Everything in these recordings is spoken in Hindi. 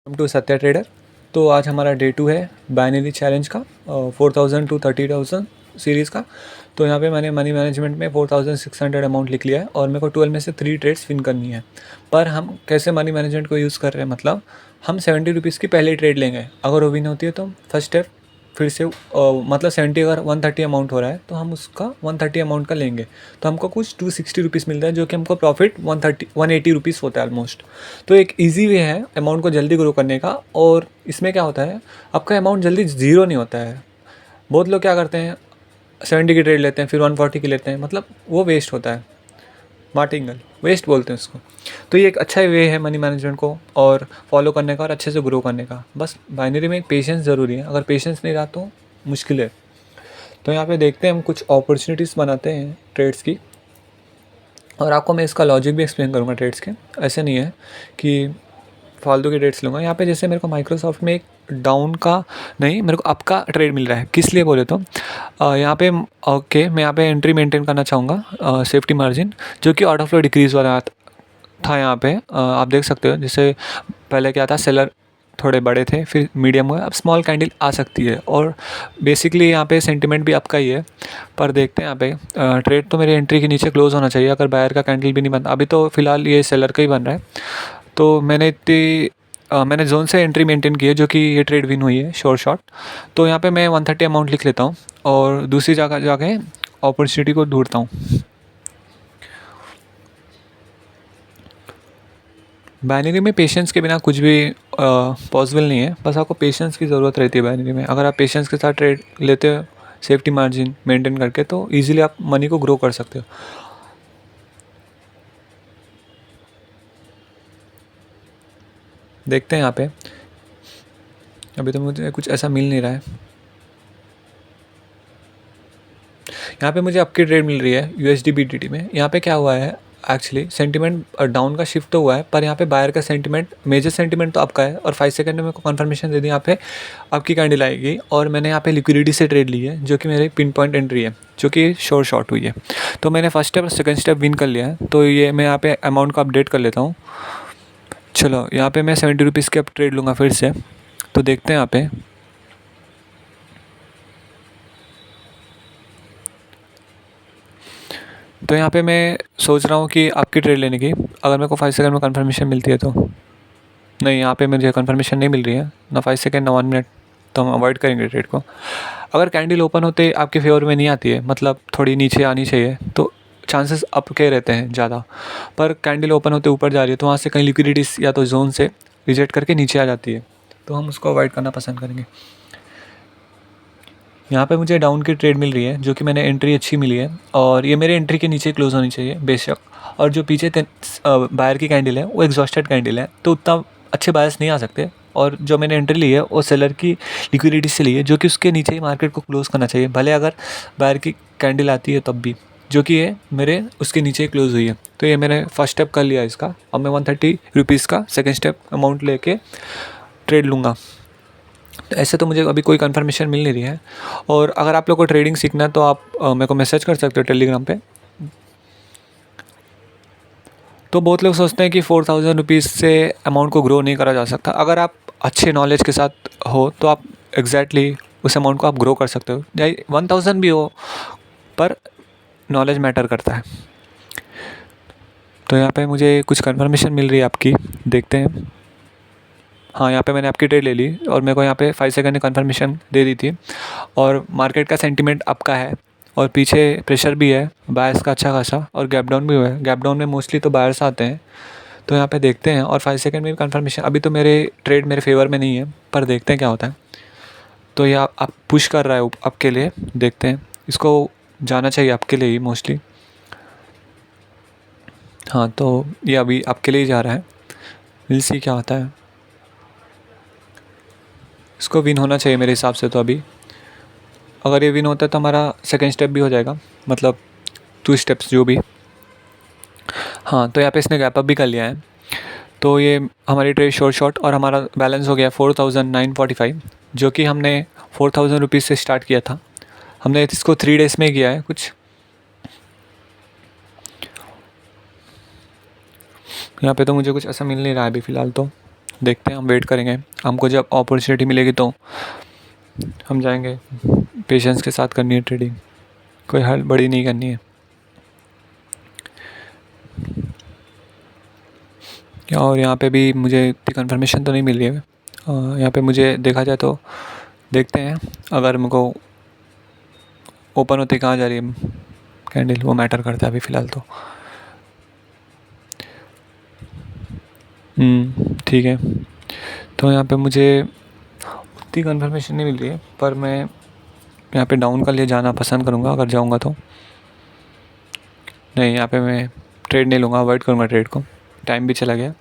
To Satya trader. तो आज हमारा डे 2 है बाइनरी चैलेंज का 4000 टू 30,000 सीरीज़ का। तो यहाँ पे मैंने मनी मैनेजमेंट में 4600 अमाउंट लिख लिया है और मेरे को 12 में से 3 ट्रेड्स विन करनी है। पर हम कैसे मनी मैनेजमेंट को यूज़ कर रहे हैं, मतलब हम 70 रुपीज़ की पहले ट्रेड लेंगे। अगर वो विन होती है तो फर्स्ट स्टेप फिर से मतलब 70 अगर 130 अमाउंट हो रहा है तो हम उसका 130 अमाउंट का लेंगे, तो हमको कुछ 260 रुपीज़ मिलता है, जो कि हमको प्रॉफिट 180 रुपीज़ होता है ऑलमोस्ट। तो एक इजी वे है अमाउंट को जल्दी ग्रो करने का। और इसमें क्या होता है, आपका अमाउंट जल्दी ज़ीरो नहीं होता है। बहुत लोग क्या करते हैं, 70 की ट्रेड लेते हैं फिर 140 की लेते हैं, मतलब वो वेस्ट होता है, मार्टिंगल वेस्ट बोलते हैं उसको। तो ये एक अच्छा वे है मनी मैनेजमेंट को और फॉलो करने का और अच्छे से ग्रो करने का। बस बाइनरी में पेशेंस ज़रूरी है, अगर पेशेंस नहीं रहा तो मुश्किल है। तो यहाँ पे देखते हैं हम कुछ अपॉर्चुनिटीज़ बनाते हैं ट्रेड्स की, और आपको मैं इसका लॉजिक भी एक्सप्लेन करूँगा ट्रेड्स के। ऐसे नहीं है कि फालतू के ट्रेड्स लूँगा। यहाँ पे जैसे मेरे को माइक्रोसॉफ्ट में एक डाउन का नहीं, मेरे को अप का ट्रेड मिल रहा है। किस लिए बोले तो यहाँ पे ओके, मैं यहाँ पे एंट्री मेंटेन करना चाहूँगा, सेफ्टी मार्जिन जो कि ऑर्डर फ्लो डिक्रीज़ वाला था। यहाँ पे आप देख सकते हो, जैसे पहले क्या था, सेलर थोड़े बड़े थे, फिर मीडियम हुए, अब स्मॉल कैंडल आ सकती है। और बेसिकली यहाँ पे सेंटिमेंट भी आपका ही है। पर देखते हैं यहाँ पे ट्रेड तो मेरी एंट्री के नीचे क्लोज होना चाहिए, अगर बायर का कैंडल भी नहीं बनता। अभी तो फ़िलहाल ये सेलर का ही बन रहा है। तो मैंने जोन से एंट्री मेंटेन की है, जो कि ये ट्रेड विन हुई है शॉर्ट शॉट। तो यहाँ पे मैं 130 अमाउंट लिख लेता हूँ और दूसरी जगह जाके अपॉर्चुनिटी को ढूंढता हूँ। बाइनरी में पेशेंस के बिना कुछ भी पॉसिबल नहीं है। बस आपको पेशेंस की ज़रूरत रहती है बाइनरी में। अगर आप पेशेंस के साथ ट्रेड लेते हो, सेफ्टी मार्जिन मेंटेन करके, तो ईजिली आप मनी को ग्रो कर सकते हो। देखते हैं यहाँ पे, अभी तो मुझे कुछ ऐसा मिल नहीं रहा है। यहाँ पे मुझे आपकी ट्रेड मिल रही है USD BTT में। यहाँ पे क्या हुआ है, एक्चुअली सेंटिमेंट डाउन का शिफ्ट तो हुआ है, पर यहाँ पे बायर का सेंटिमेंट, मेजर सेंटिमेंट तो आपका है। और 5 सेकंड में मेरे को कंफर्मेशन दे दी, यहाँ पे आपकी कैंडल आएगी। और मैंने यहाँ पे लिक्विडिटी से ट्रेड ली है, जो कि मेरी पिन पॉइंट एंट्री है, जो कि शॉर्ट हुई है। तो मैंने फर्स्ट स्टेप और सेकंड स्टेप विन कर लिया है। तो ये मैं यहाँ पे अमाउंट को अपडेट कर लेता हूँ। चलो यहाँ पे मैं 70 रुपीज़ की अब ट्रेड लूँगा फिर से। तो देखते हैं यहाँ पे, तो यहाँ पे मैं सोच रहा हूँ कि आपकी ट्रेड लेने की, अगर मेरे को 5 सेकंड में कंफर्मेशन मिलती है तो। नहीं, यहाँ पे मुझे कंफर्मेशन नहीं मिल रही है, ना 5 सेकंड ना 1 मिनट, तो हम अवॉइड करेंगे ट्रेड को। अगर कैंडल ओपन होते आपके फेवर में नहीं आती है, मतलब थोड़ी नीचे आनी चाहिए, तो चांसेस अप के रहते हैं ज़्यादा। पर कैंडल ओपन होते ऊपर जा रही है, तो वहाँ से कहीं लिक्विडिटीज या तो जोन से रिजेक्ट करके नीचे आ जाती है, तो हम उसको अवॉइड करना पसंद करेंगे। यहाँ पे मुझे डाउन की ट्रेड मिल रही है, जो कि मैंने एंट्री अच्छी मिली है, और ये मेरे एंट्री के नीचे क्लोज होनी चाहिए बेशक। और जो पीछे बायर की कैंडल है वो एग्जॉस्टेड कैंडल है, तो उतना अच्छे बायर्स नहीं आ सकते। और जो मैंने एंट्री ली है वो सेलर की लिक्विडिटी से ली है, जो कि उसके नीचे ही मार्केट को क्लोज करना चाहिए, भले अगर बायर की कैंडल आती है तब भी, जो कि ये मेरे उसके नीचे ही क्लोज हुई है। तो ये मैंने फर्स्ट स्टेप कर लिया इसका। अब मैं 130 रुपीज़ का सेकेंड स्टेप अमाउंट लेके ट्रेड लूँगा। तो ऐसे तो मुझे अभी कोई कंफर्मेशन मिल नहीं रही है। और अगर आप लोग को ट्रेडिंग सीखना है तो आप मेरे को मैसेज कर सकते हो टेलीग्राम पे। तो बहुत लोग सोचते हैं कि 4000 रुपीज़ से अमाउंट को ग्रो नहीं करा जा सकता। अगर आप अच्छे नॉलेज के साथ हो तो आप एग्जैक्टली उस अमाउंट को आप ग्रो कर सकते हो, चाहे 1000 भी हो, पर नॉलेज मैटर करता है। तो यहाँ पे मुझे कुछ कंफर्मेशन मिल रही है आपकी, देखते हैं। हाँ, यहाँ पे मैंने आपकी ट्रेड ले ली और मेरे को यहाँ पे 5 सेकंड ने कंफर्मेशन दे दी थी। और मार्केट का सेंटिमेंट आपका है, और पीछे प्रेशर भी है बायर्स का अच्छा खासा, और गैप डाउन भी हुआ है। गैप डाउन में मोस्टली तो बायर्स आते हैं। तो यहाँ पे देखते हैं, और 5 सेकंड में भी कंफर्मेशन। अभी तो मेरे ट्रेड मेरे फेवर में नहीं है, पर देखते हैं क्या होता है। तो ये आप पुश कर रहा है आपके लिए, देखते हैं। इसको जाना चाहिए आपके लिए ही मोस्टली। हाँ, तो ये अभी आपके लिए ही जा रहा है, विल सी क्या होता है। इसको विन होना चाहिए मेरे हिसाब से। तो अभी अगर ये विन होता है तो हमारा सेकंड स्टेप भी हो जाएगा, मतलब 2 स्टेप्स जो भी। हाँ, तो यहाँ पे इसने गैप अप भी कर लिया है। तो ये हमारी ट्रेड शॉर्ट और हमारा बैलेंस हो गया 4945, जो कि हमने 4000 रुपीज़ से स्टार्ट किया था। हमने इसको 3 डेज़ में किया है कुछ। यहाँ पे तो मुझे कुछ ऐसा मिल नहीं रहा है अभी फ़िलहाल तो। देखते हैं, हम वेट करेंगे, हमको जब अपॉर्चुनिटी मिलेगी तो हम जाएंगे। पेशेंस के साथ करनी है ट्रेडिंग, कोई हड़बड़ी नहीं करनी है। और यहाँ पे भी मुझे इतनी कन्फर्मेशन तो नहीं मिल रही है। यहाँ पे मुझे देखा जाए तो देखते हैं, अगर मेरे को ओपन होते कहाँ जा रही है कैंडल, वो मैटर करता है अभी फ़िलहाल तो। ठीक है, तो यहाँ पे मुझे उतनी कन्फर्मेशन नहीं मिल रही है, पर मैं यहाँ पे डाउन का लिए जाना पसंद करूँगा अगर जाऊँगा तो। नहीं, यहाँ पे मैं ट्रेड नहीं लूँगा, अवॉइड करूँगा ट्रेड को, टाइम भी चला गया।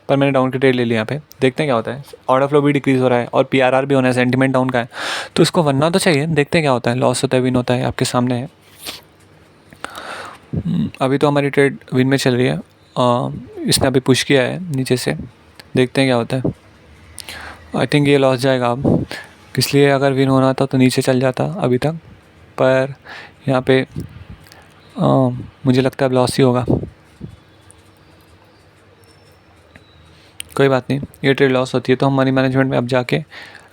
पर मैंने डाउन की ट्रेड ले ली यहाँ पे। देखते हैं क्या होता है। ऑर्डर फ्लो भी डिक्रीज़ हो रहा है और पीआरआर भी होना है, सेंटिमेंट डाउन का है, तो इसको बनना तो चाहिए। देखते हैं क्या होता है, लॉस होता है विन होता है, आपके सामने है। अभी तो हमारी ट्रेड विन में चल रही है। इसने अभी पुश किया है नीचे से, देखते हैं क्या होता है। आई थिंक ये लॉस जाएगा अब, इसलिए अगर विन होना था तो नीचे चल जाता अभी तक, पर यहाँ पे मुझे लगता है अब लॉस ही होगा। कोई बात नहीं, ये ट्रेड लॉस होती है तो हम मनी मैनेजमेंट में अब जाके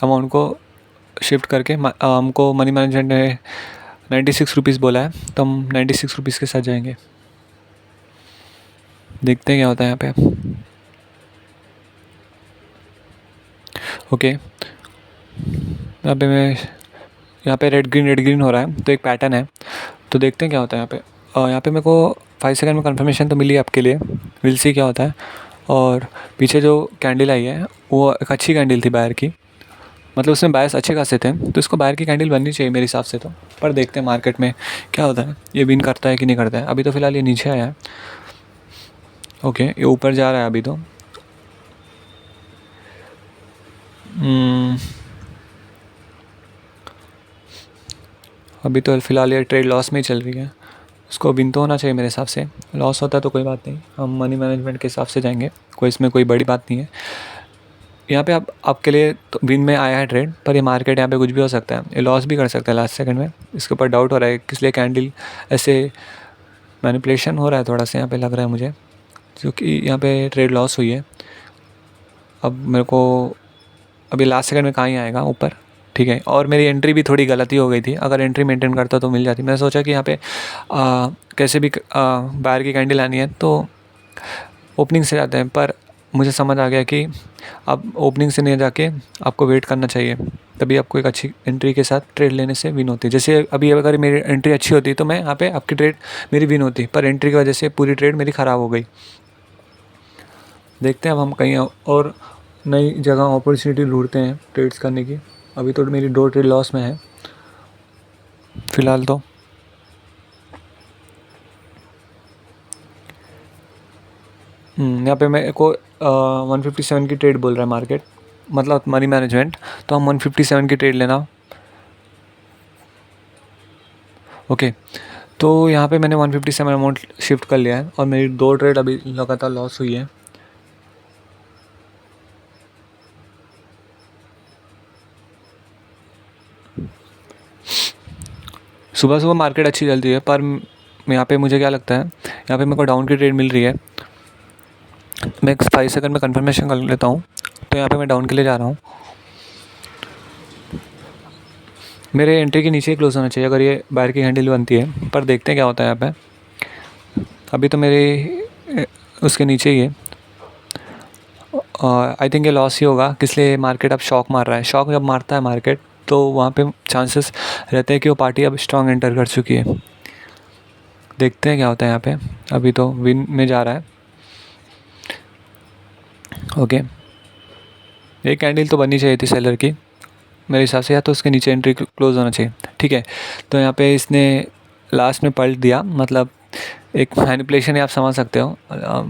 अमाउंट को शिफ्ट करके हमको मनी मैनेजमेंट ने 96 रुपीज़ बोला है, तो हम 96 रुपीज़ के साथ जाएंगे। देखते हैं क्या होता है यहाँ पे। ओके, यहाँ पे रेड ग्रीन हो रहा है, तो एक पैटर्न है, तो देखते हैं क्या होता है यहाँ पे। यहाँ पे मेरे को 5 सेकंड में कंफर्मेशन तो मिली है आपके लिए, विल सी क्या होता है। और पीछे जो कैंडल आई है वो एक अच्छी कैंडल थी बायर की, मतलब उसमें बायर्स अच्छे खासे थे, तो इसको बायर की कैंडल बननी चाहिए मेरे हिसाब से तो। पर देखते हैं मार्केट में क्या होता है, ये विन करता है कि नहीं करता है। अभी तो फ़िलहाल ये नीचे आया है। ओके, ये ऊपर जा रहा है अभी तो। अभी तो फ़िलहाल ये ट्रेड लॉस में ही चल रही है, उसको विन तो होना चाहिए मेरे हिसाब से। लॉस होता है तो कोई बात नहीं, हम मनी मैनेजमेंट के हिसाब से जाएंगे, कोई इसमें कोई बड़ी बात नहीं है। यहाँ पे आपके लिए तो विन में आया है ट्रेड, पर ये मार्केट यहाँ पे कुछ भी हो सकता है, ये लॉस भी कर सकता है लास्ट सेकंड में। इसके ऊपर डाउट हो रहा है किस लिए कैंडल ऐसे मैनिपुलेशन हो रहा है, थोड़ा सा यहाँ पे लग रहा है मुझे, क्योंकि यहाँ पे ट्रेड लॉस हुई है। अब मेरे को अभी लास्ट सेकंड में कहाँ ही आएगा ऊपर, ठीक है। और मेरी एंट्री भी थोड़ी गलती हो गई थी, अगर एंट्री मेंटेन करता तो मिल जाती। मैंने सोचा कि यहाँ पे कैसे भी बाहर की कैंडल आनी है तो ओपनिंग से जाते हैं, पर मुझे समझ आ गया कि अब ओपनिंग से नहीं जाके आपको वेट करना चाहिए, तभी आपको एक अच्छी एंट्री के साथ ट्रेड लेने से विन होती है। जैसे अभी अगर मेरी एंट्री अच्छी होती तो मैं यहाँ पे आपकी ट्रेड मेरी विन होती, पर एंट्री की वजह से पूरी ट्रेड मेरी ख़राब हो गई। देखते हैं अब हम कहीं और नई जगह अपॉर्चुनिटी ढूंढते हैं ट्रेड्स करने की। अभी तो मेरी 2 ट्रेड लॉस में है फ़िलहाल तो। यहाँ पे मेरे को 157 की ट्रेड बोल रहा है मार्केट, मतलब मनी मैनेजमेंट, तो हम 157 की ट्रेड लेना। ओके, तो यहाँ पे मैंने 157 अमाउंट शिफ्ट कर लिया है और मेरी 2 ट्रेड अभी लगातार लॉस हुई है। सुबह सुबह मार्केट अच्छी चलती है, पर यहाँ पे मुझे क्या लगता है, यहाँ पे मेरे को डाउन की ट्रेड मिल रही है। मैं 5 सेकंड में कंफर्मेशन कर लेता हूँ, तो यहाँ पे मैं डाउन के लिए जा रहा हूँ। मेरे एंट्री के नीचे ही क्लोज होना चाहिए अगर ये बाहर की हैंडल बनती है, पर देखते हैं क्या होता है यहाँ पे। अभी तो मेरे उसके नीचे ही है, आई थिंक ये लॉस ही होगा, इसलिए मार्केट अब शॉक मार रहा है। शॉक जब मारता है मार्केट तो वहाँ पे चांसेस रहते हैं कि वो पार्टी अब स्ट्रॉन्ग एंटर कर चुकी है। देखते हैं क्या होता है यहाँ पे। अभी तो विन में जा रहा है। ओके, ये कैंडल तो बननी चाहिए थी सेलर की मेरे हिसाब से, या तो उसके नीचे एंट्री क्लोज होना चाहिए, ठीक है। तो यहाँ पे इसने लास्ट में पलट दिया, मतलब एक मैनिपुलेशन है, आप समझ सकते हो।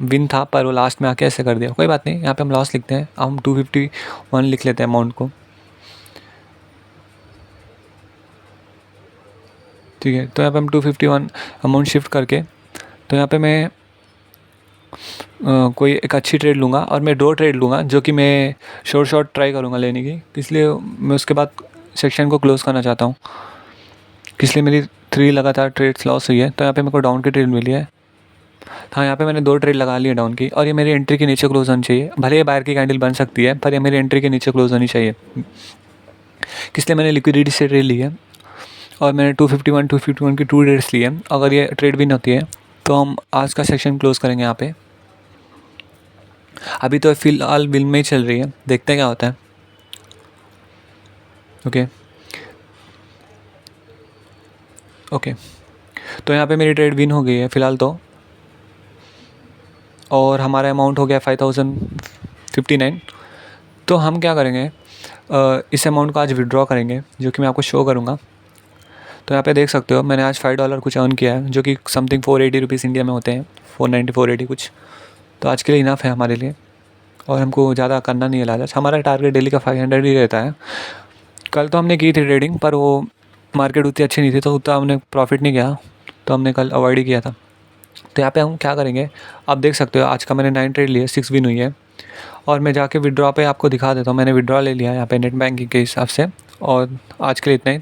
विन था पर वो लास्ट में आके ऐसे कर दिया। कोई बात नहीं, यहाँ पे हम लॉस लिखते हैं, हम 251 लिख लेते हैं अमाउंट को, ठीक है। तो यहाँ पे हम 251 अमाउंट शिफ्ट करके, तो यहाँ पे मैं कोई एक अच्छी ट्रेड लूँगा, और मैं 2 ट्रेड लूँगा जो कि मैं शॉर्ट ट्राई करूँगा लेने की, इसलिए मैं उसके बाद सेक्शन को क्लोज़ करना चाहता हूँ। इसलिए मेरी 3 लगातार ट्रेड्स लॉस हुई है, तो यहाँ पे मेरे को डाउन की ट्रेड मिली है। हाँ, यहाँ पे मैंने 2 ट्रेड लगा ली है डाउन की, और ये मेरी एंट्री के नीचे क्लोज होनी चाहिए। भले ही बायर की कैंडल बन सकती है, पर ये मेरी एंट्री के नीचे क्लोज होनी चाहिए। इसलिए मैंने लिक्विडिटी से ट्रेड ली है, और मैंने 251 की 2 ट्रेड्स ली है। अगर ये ट्रेड विन होती है तो हम आज का सेक्शन क्लोज करेंगे यहाँ पे। अभी तो फ़िलहाल बिल में ही चल रही है, देखते हैं क्या होता है। ओके, तो यहाँ पे मेरी ट्रेड विन हो गई है फ़िलहाल तो, और हमारा अमाउंट हो गया 5059। तो हम क्या करेंगे, इस अमाउंट को आज विड्रॉ करेंगे, जो कि मैं आपको शो करूँगा। तो यहाँ पे देख सकते हो मैंने आज $5 कुछ अर्न किया है, जो कि समथिंग 480 रुपीज़ इंडिया में होते हैं, 490 480 कुछ। तो आज के लिए इनफ है हमारे लिए, और हमको ज़्यादा करना नहीं है लालच। हमारा टारगेट डेली का 500 ही रहता है। कल तो हमने की थी ट्रेडिंग, पर वो मार्केट उतनी अच्छी नहीं थी, तो उतना हमने प्रॉफिट नहीं किया, तो हमने कल अवॉइड ही किया था। तो यहाँ पे हम क्या करेंगे, आप देख सकते हो आज का मैंने 9 ट्रेड लिए, 6 विन हुई है। और मैं जाके विड्रॉ पे आपको दिखा देता हूँ। मैंने विड्रॉ ले लिया है यहाँ पे नेट बैंकिंग के हिसाब से। और आज के लिए इतना ही।